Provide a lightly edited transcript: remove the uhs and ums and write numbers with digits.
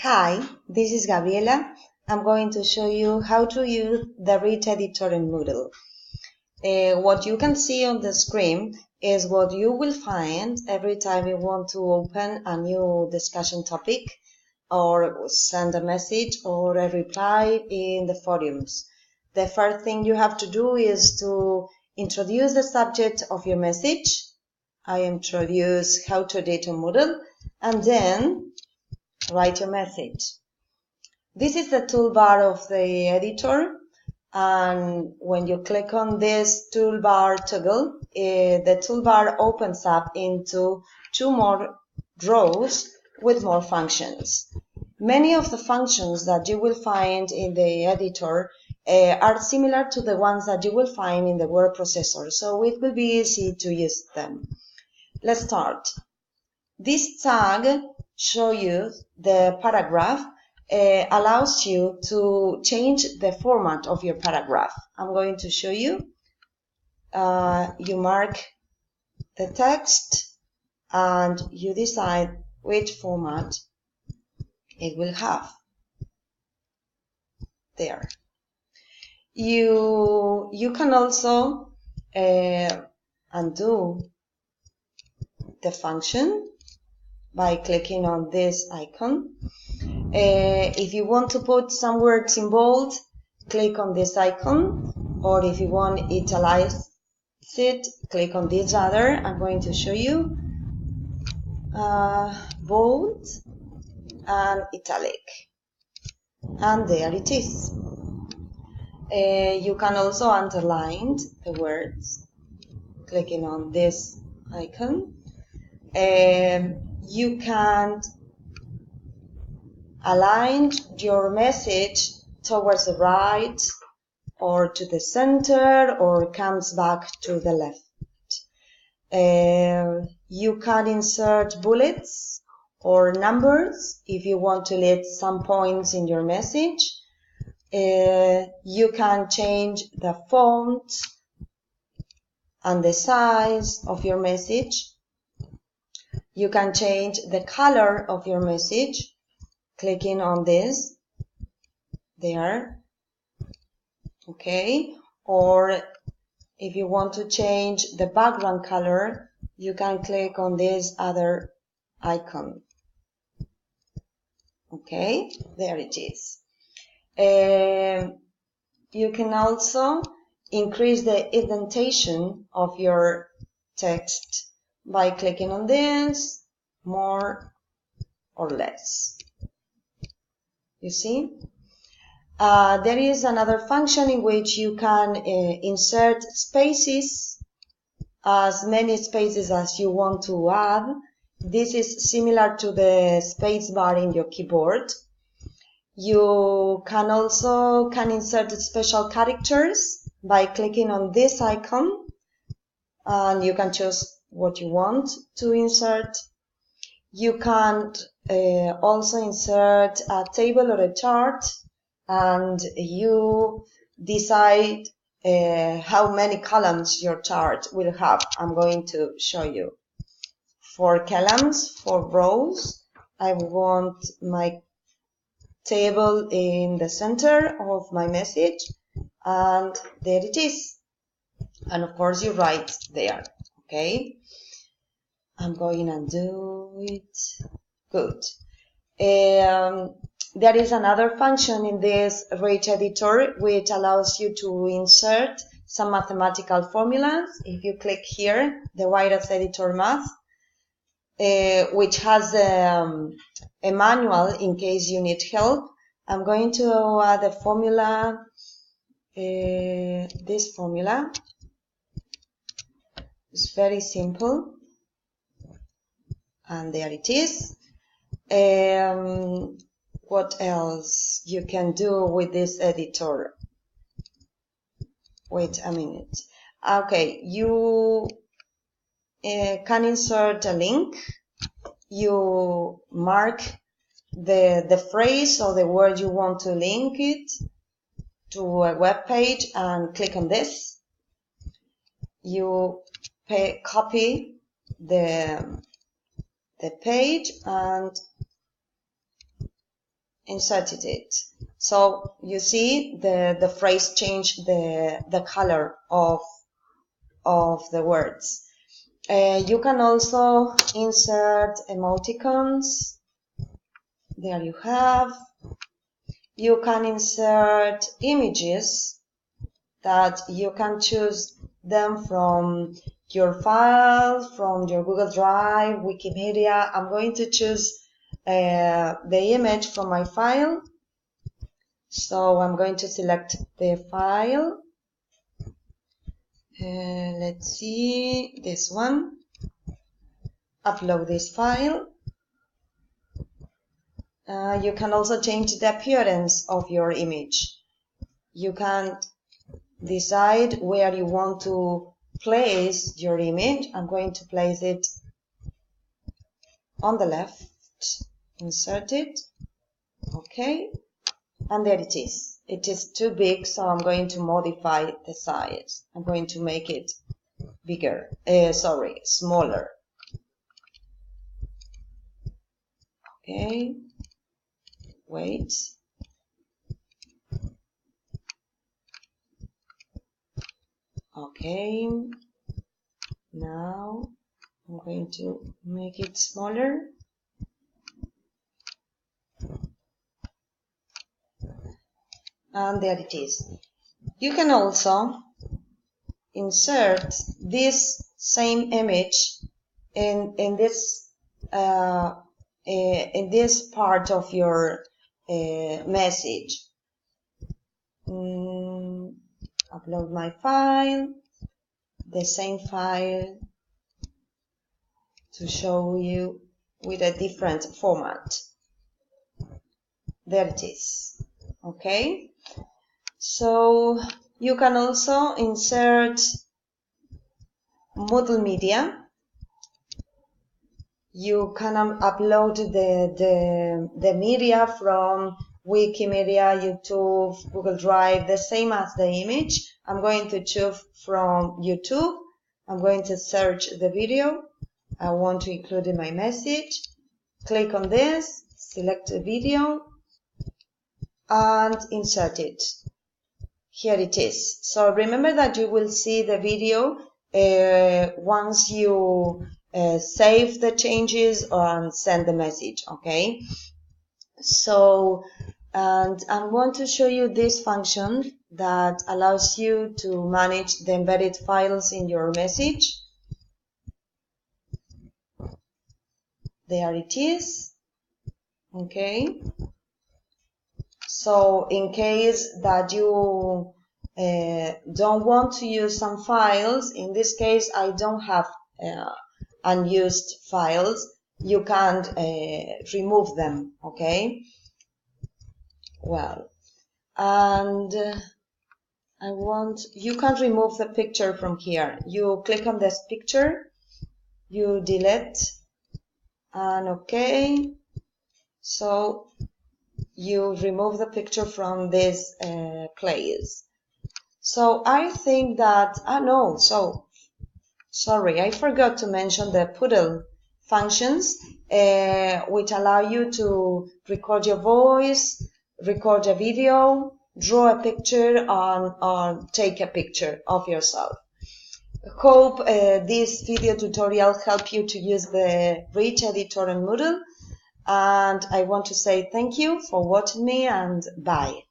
Hi, this is Gabriela. I'm going to show you how to use the Reach Editor in Moodle. What you can see on the screen is what you will find every time you want to open a new discussion topic or send a message or a reply in the forums. The first thing you have to do is to introduce the subject of your message. I introduce how to edit on Moodle, and then write your message. This is the toolbar of the editor, and when you click on this toolbar toggle, the toolbar opens up into two more rows with more functions. Many of the functions that you will find in the editor are similar to the ones that you will find in the word processor, so it will be easy to use them. Let's start. This tag shows you the paragraph, allows you to change the format of your paragraph. I'm going to show you. You mark the text and you decide which format it will have. There. You can also undo the function by clicking on this icon. If you want to put some words in bold, click on this icon, or if you want italize it, click on this other. I'm going to show you bold and italic, and there it is. You can also underline the words, clicking on this icon. You can align your message towards the right or to the center or comes back to the left. You can insert bullets or numbers if you want to lead some points in your message. You can change the font and the size of your message. You can change the color of your message, clicking on this there. Okay, or if you want to change the background color, you can click on this other icon. Okay, there it is. You can also increase the indentation of your text by clicking on this, more or less. You see? There is another function in which you can insert spaces, as many spaces as you want to add. This is similar to the space bar in your keyboard. You can also insert special characters by clicking on this icon, and you can choose what you want to insert. You can also insert a table or a chart, and you decide how many columns your chart will have. I'm going to show you. 4 columns, 4 rows. I want my table in the center of my message, and there it is. And of course you write there. Okay, I'm going to do it. Good. There is another function in this Reach Editor which allows you to insert some mathematical formulas. If you click here, the Virus Editor Math, which has a manual in case you need help. I'm going to add a formula, this formula. It's very simple. And there it is. What else you can do with this editor? Wait a minute. Okay, you can insert a link. You mark the phrase or the word you want to link it to a web page and click on this. You copy the page and inserted it. So you see the phrase changed the color of the words. You can also insert emoticons. There you have. You can insert images that you can choose them from your file, from your Google Drive, Wikimedia. I'm going to choose the image from my file. So I'm going to select the file. Let's see, this one. Upload this file. You can also change the appearance of your image. You can decide where you want to place your image. I'm going to place it on the left. Insert it. Okay. And there it is. It is too big, so I'm going to modify the size. I'm going to make it bigger. Smaller. Okay. Wait. Okay. Now I'm going to make it smaller. And there it is. You can also insert this same image in this part of your message. Upload my file, the same file, to show you with a different format. There it is. Okay. So you can also insert Moodle media. You can upload the media from Wikimedia, YouTube, Google Drive, the same as the image. I'm going to choose from YouTube. I'm going to search the video I want to include in my message. Click on this, select the video, and insert it. Here it is. So remember that you will see the video once you save the changes and send the message, okay? So, and I want to show you this function that allows you to manage the embedded files in your message. There it is. Okay. So in case that you don't want to use some files, in this case I don't have unused files, you can't remove them, okay? Well, and you can remove the picture from here. You click on this picture, you delete, and okay. So you remove the picture from this place. So I think that, sorry, I forgot to mention the Moodle functions, which allow you to record your voice, record a video, draw a picture, or take a picture of yourself. Hope this video tutorial helped you to use the Rich Editor in Moodle. And I want to say thank you for watching me, and bye.